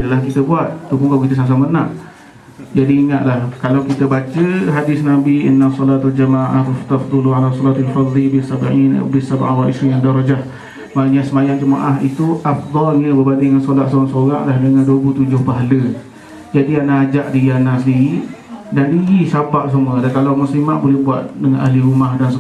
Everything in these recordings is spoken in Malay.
adalah kita buat. Tunggu kita sama-sama nak. Jadi ingatlah, kalau kita baca hadis Nabi, inna salatul jama'ah tafdulu ala salatil fardhi bi 27 darajah. Maknanya sembahyang jemaah itu afdalnya berbanding dengan solat seorang-seorang dah dengan 27 pahala. Jadi anak ajak diri anak sendiri dan diri sahabat semua. Dan kalau muslimat boleh buat dengan ahli rumah dan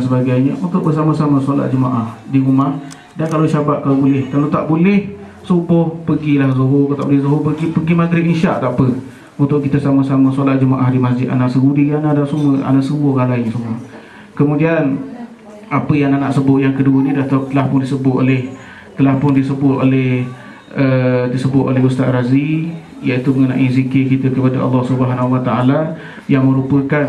sebagainya, untuk bersama-sama solat jemaah di rumah. Dan kalau sahabat kalau boleh, kalau tak boleh subuh pergilah zuhur, kalau tak boleh zuhur pergi maghrib isyak tak apa, untuk kita sama-sama solat jemaah di masjid. Anak serudi anak ada semua, anak seru orang lain semua. Kemudian apa yang anak sebut yang kedua ni telah pun disebut oleh Ustaz Razi, iaitu mengenai zikir kita kepada Allah Subhanahu Wa Taala, yang merupakan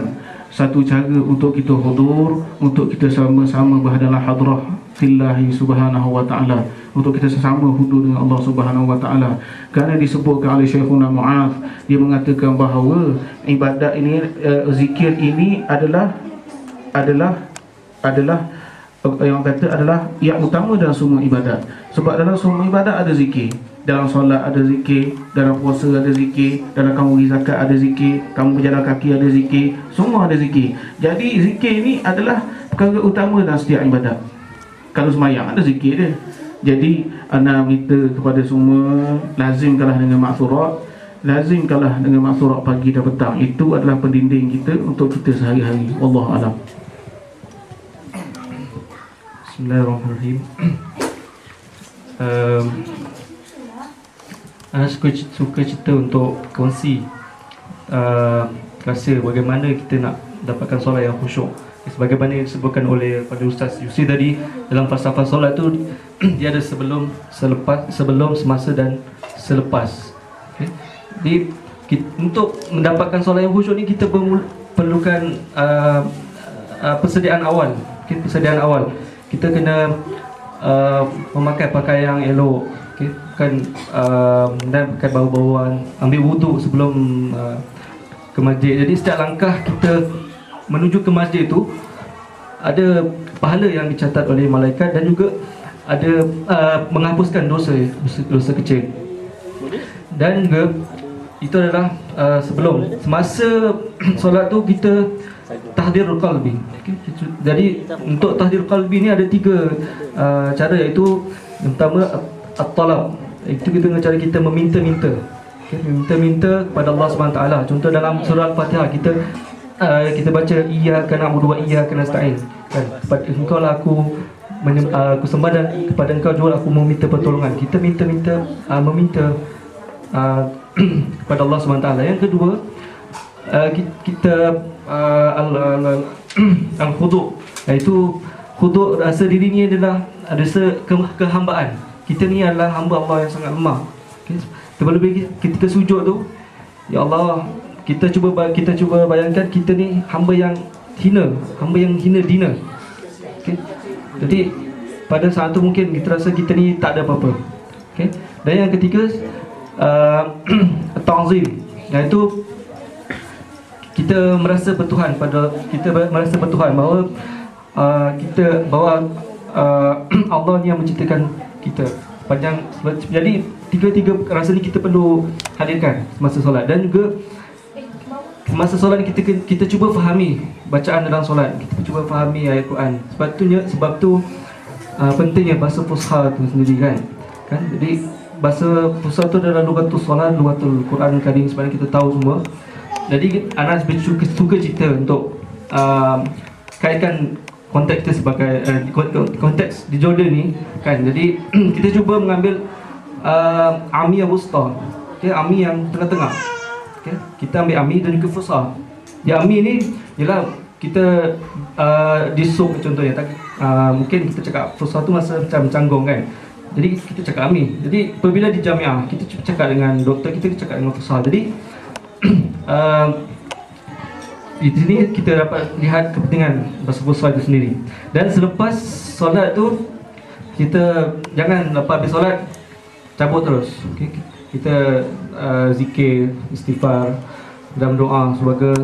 satu cara untuk kita hudur, untuk kita sama-sama berhadalah hadrah Tillahi Subhanahu Wa Taala, untuk kita sama hudur dengan Allah Subhanahu Wa Taala. Kerana disebutkan oleh Syekhuna Mu'adz, dia mengatakan bahawa ibadat ini, zikir ini adalah yang kata adalah yang utama dalam semua ibadat. Sebab dalam semua ibadat ada zikir. Dalam solat ada zikir, dalam puasa ada zikir, dalam kamu beri zakat ada zikir, kamu berjalan kaki ada zikir, semua ada zikir. Jadi zikir ini adalah perkara utama dalam setiap ibadat. Kalau sembahyang ada zikir dia. Jadi ana minta kepada semua, lazimkanlah dengan maksurat, lazimkanlah dengan maksurat pagi dan petang. Itu adalah pendinding kita untuk kita sehari-hari. Wallahu a'lam. Bismillahirrahmanirrahim. Ana suka cerita untuk kongsi rasa bagaimana kita nak dapatkan solat yang khusyuk. Sebagaimana yang disebutkan oleh pada Ustaz Yusri tadi, dalam falsafah solat tu dia ada sebelum, selepas, sebelum, semasa dan selepas. Okay. Jadi untuk mendapatkan solat yang khusyuk ni kita perlukan persediaan awal. Okay, persediaan awal. Kita kena memakai pakaian yang elok, okay? Dan pakai bau-bauan, ambil wuduk sebelum ke masjid. Jadi setiap langkah kita menuju ke masjid itu ada pahala yang dicatat oleh malaikat, dan juga ada menghapuskan dosa kecil. Dan juga itu adalah sebelum, semasa solat tu kita tahdirul qalbi. Okay. Jadi untuk tahdirul qalbi ni ada 3 cara, iaitu yang pertama at-talab. Itu kita dengan cara kita meminta-minta. Okay. Meminta-minta kepada Allah SWT. Contoh dalam surah Al-Fatihah kita baca iyyaka na'budu wa iyyaka nasta'in. Kan? Kepada engkau lah aku sembah, dan kepada engkau juga aku meminta pertolongan. Kita meminta kepada Allah SWT. Yang kedua, kita al-khudu', iaitu khudu', rasa diri ni adalah ada kehambaan. Kita ni adalah hamba Allah yang sangat lemah. Okay. Terlebih ketika sujud tu, ya Allah, kita cuba bayangkan kita ni hamba yang hina dina. Okay. Jadi pada saat tu mungkin kita rasa kita ni tak ada apa-apa. Okay. Dan yang ketiga, ta'zim, iaitu kita merasa bertuhan bahawa Allah ni yang menciptakan kita. Jadi tiga rasa ni kita perlu hadirkan semasa solat. Dan juga semasa solat ni kita cuba fahami bacaan dalam solat, kita cuba fahami ayat Quran. Sebab tu pentingnya bahasa fusha tu sendiri kan. Jadi bahasa fusha tu adalah lughatul solat, lughatul Quran Karim, sebenarnya kita tahu semua. Jadi Anas suka cerita untuk kaitkan konteks kita sebagai konteks di Jordan ni kan. Jadi kita cuba mengambil Ami yang wusta, okay, Ami yang tengah-tengah. Okay. Kita ambil Ami dan juga Fusha. Ya, Ami ni ialah kita disuk contohnya. Mungkin kita cakap Fusha tu masa macam canggung kan. Jadi kita cakap Ami. Jadi apabila di jamiah kita cakap dengan doktor, kita cakap dengan Fusha. Jadi di sini kita dapat lihat kepentingan bahasa Fusha itu sendiri. Dan selepas solat tu, kita jangan lepas habis solat cabut terus. Okay. Kita zikir, istighfar dan doa sebagai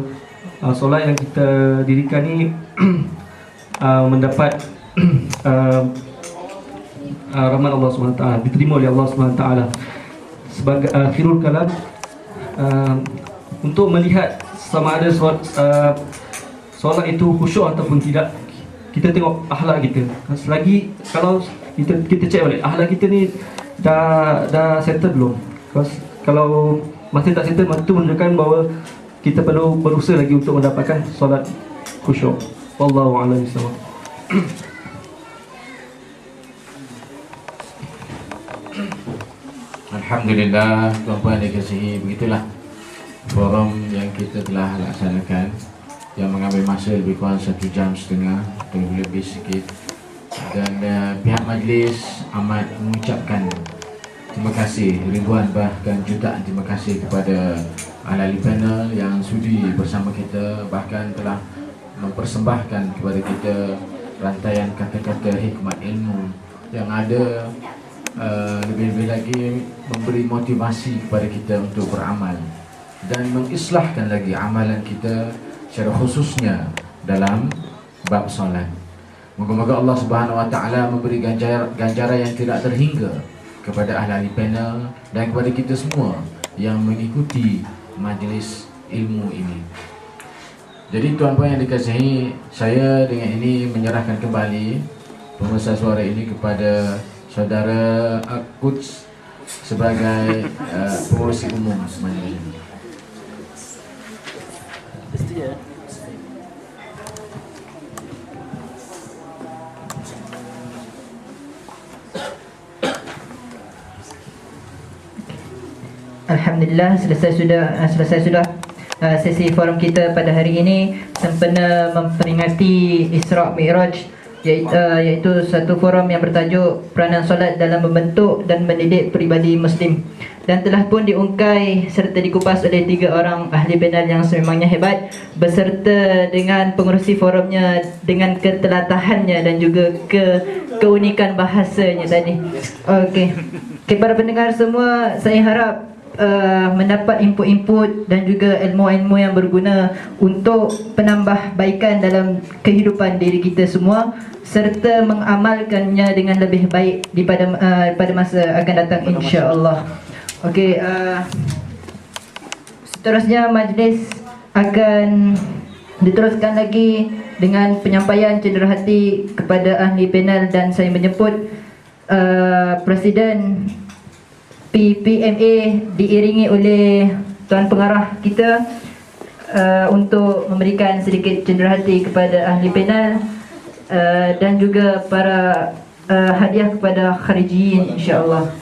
solat yang kita dirikan ni mendapat rahmat Allah SWT, diterima oleh Allah SWT. Sebagai akhirul kalam, untuk melihat sama ada solat itu khusyuk ataupun tidak, kita tengok akhlak kita. Selagi kalau kita cek balik akhlak kita ni dah settle belum. Kalau masih tak settle, itu menunjukkan bahawa kita perlu berusaha lagi untuk mendapatkan solat khusyuk. Wallahu a'lam bishawab. Alhamdulillah, tuan-puan yang dikasihi, begitulah forum yang kita telah laksanakan, yang mengambil masa lebih kurang 1 jam setengah atau lebih sikit. Dan pihak majlis amat mengucapkan terima kasih, ribuan bahkan jutaan terima kasih kepada ahli panel yang sudi bersama kita, bahkan telah mempersembahkan kepada kita rantaian kata-kata hikmat ilmu yang ada, lebih-lebih lagi memberi motivasi kepada kita untuk beramal dan mengislahkan lagi amalan kita, secara khususnya dalam bab solat. Moga-moga Allah Subhanahu Wa Taala memberi ganjaran yang tidak terhingga kepada ahli panel dan kepada kita semua yang mengikuti majlis ilmu ini. Jadi tuan-puan yang dikasihi, saya dengan ini menyerahkan kembali pengurusan suara ini kepada saudara Quds sebagai pengurusi umum majlis ini. Alhamdulillah, selesai sudah sesi forum kita pada hari ini sempena memperingati Isra' Mi'raj, iaitu satu forum yang bertajuk peranan solat dalam membentuk dan mendidik peribadi Muslim, dan telah pun diungkai serta dikupas oleh 3 orang ahli panel yang sememangnya hebat, beserta dengan pengerusi forumnya dengan keteladahannya dan juga keunikan bahasanya tadi. Okey, para pendengar semua, saya harap mendapat input-input dan juga ilmu-ilmu yang berguna untuk penambahbaikan dalam kehidupan diri kita semua, serta mengamalkannya dengan lebih baik pada masa akan datang, insya-Allah. Okey, seterusnya majlis akan diteruskan lagi dengan penyampaian cenderahati kepada ahli panel, dan saya menyebut Presiden PPMA diiringi oleh Tuan Pengarah kita untuk memberikan sedikit cenderahati kepada ahli panel dan juga para hadiah kepada kharijiyin, insya-Allah.